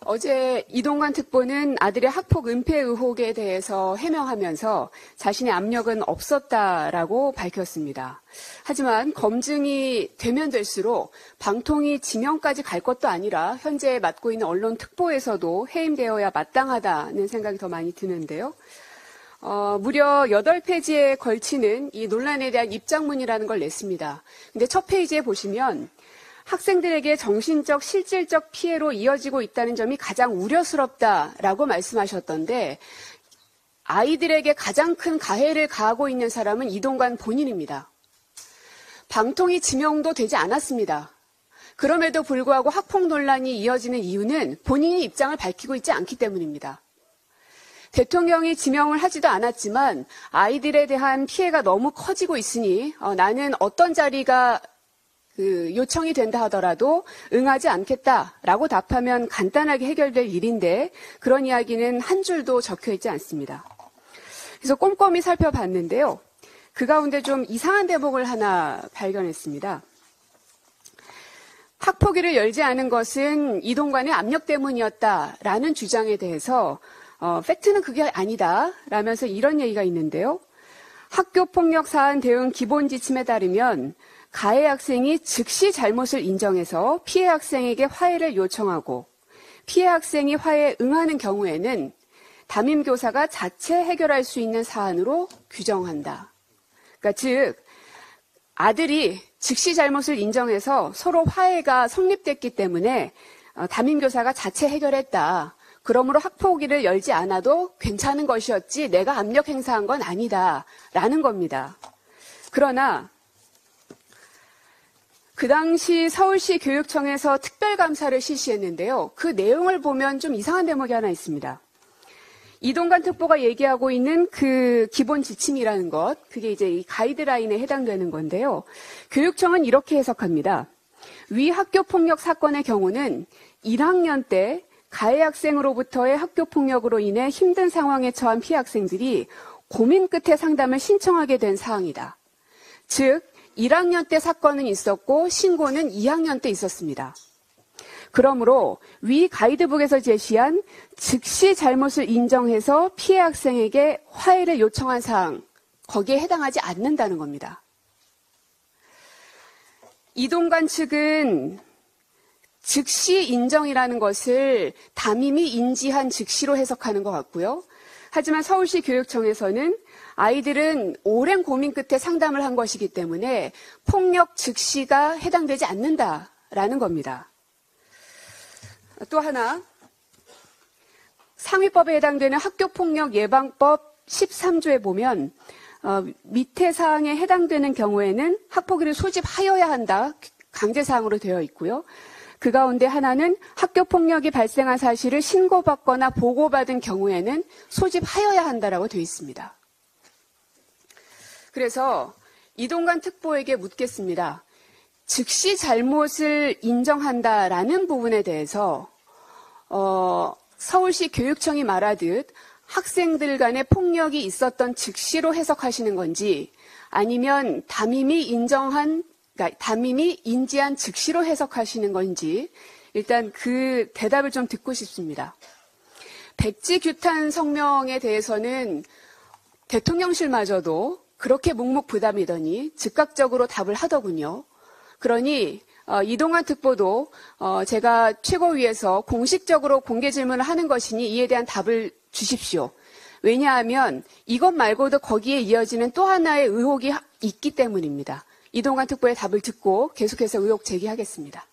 어제 이동관 특보는 아들의 학폭 은폐 의혹에 대해서 해명하면서 자신의 압력은 없었다라고 밝혔습니다. 하지만 검증이 되면 될수록 방통위 지명까지 갈 것도 아니라 현재 맡고 있는 언론 특보에서도 해임되어야 마땅하다는 생각이 더 많이 드는데요. 무려 8페이지에 걸치는 이 논란에 대한 입장문이라는 걸 냈습니다. 근데 첫 페이지에 보시면 학생들에게 정신적, 실질적 피해로 이어지고 있다는 점이 가장 우려스럽다라고 말씀하셨던데 아이들에게 가장 큰 가해를 가하고 있는 사람은 이동관 본인입니다. 방통위 지명도 되지 않았습니다. 그럼에도 불구하고 학폭 논란이 이어지는 이유는 본인이 입장을 밝히고 있지 않기 때문입니다. 대통령이 지명을 하지도 않았지만 아이들에 대한 피해가 너무 커지고 있으니 나는 어떤 자리가 요청이 된다 하더라도 응하지 않겠다라고 답하면 간단하게 해결될 일인데 그런 이야기는 한 줄도 적혀 있지 않습니다. 그래서 꼼꼼히 살펴봤는데요. 그 가운데 좀 이상한 대목을 하나 발견했습니다. 학폭위를 열지 않은 것은 이동관의 압력 때문이었다라는 주장에 대해서 팩트는 그게 아니다 라면서 이런 얘기가 있는데요. 학교폭력 사안 대응 기본 지침에 따르면 가해 학생이 즉시 잘못을 인정해서 피해 학생에게 화해를 요청하고 피해 학생이 화해에 응하는 경우에는 담임교사가 자체 해결할 수 있는 사안으로 규정한다. 그러니까 즉 아들이 즉시 잘못을 인정해서 서로 화해가 성립됐기 때문에 담임교사가 자체 해결했다. 그러므로 학폭위를 열지 않아도 괜찮은 것이었지 내가 압력 행사한 건 아니다라는 겁니다. 그러나 그 당시 서울시 교육청에서 특별감사를 실시했는데요. 그 내용을 보면 좀 이상한 대목이 하나 있습니다. 이동관 특보가 얘기하고 있는 그 기본 지침이라는 것, 그게 이제 이 가이드라인에 해당되는 건데요. 교육청은 이렇게 해석합니다. 위 학교폭력 사건의 경우는 1학년 때 가해 학생으로부터의 학교폭력으로 인해 힘든 상황에 처한 피해 학생들이 고민 끝에 상담을 신청하게 된 사항이다. 즉 1학년 때 사건은 있었고 신고는 2학년 때 있었습니다. 그러므로 위 가이드북에서 제시한 즉시 잘못을 인정해서 피해 학생에게 화해를 요청한 사항, 거기에 해당하지 않는다는 겁니다. 이동관 측은 즉시 인정이라는 것을 담임이 인지한 즉시로 해석하는 것 같고요. 하지만 서울시 교육청에서는 아이들은 오랜 고민 끝에 상담을 한 것이기 때문에 폭력 즉시가 해당되지 않는다라는 겁니다. 또 하나, 상위법에 해당되는 학교폭력 예방법 13조에 보면 밑에 사항에 해당되는 경우에는 학폭위를 소집하여야 한다, 강제사항으로 되어 있고요. 그 가운데 하나는 학교폭력이 발생한 사실을 신고받거나 보고받은 경우에는 소집하여야 한다라고 되어 있습니다. 그래서 이동관 특보에게 묻겠습니다. 즉시 잘못을 인정한다라는 부분에 대해서 서울시 교육청이 말하듯 학생들 간의 폭력이 있었던 즉시로 해석하시는 건지 아니면 담임이 인지한 즉시로 해석하시는 건지 일단 그 대답을 좀 듣고 싶습니다. 백지 규탄 성명에 대해서는 대통령실마저도 그렇게 묵묵부답이더니 즉각적으로 답을 하더군요. 그러니 이동관 특보도 제가 최고위에서 공식적으로 공개 질문을 하는 것이니 이에 대한 답을 주십시오. 왜냐하면 이것 말고도 거기에 이어지는 또 하나의 의혹이 있기 때문입니다. 이동관 특보의 답을 듣고 계속해서 의혹 제기하겠습니다.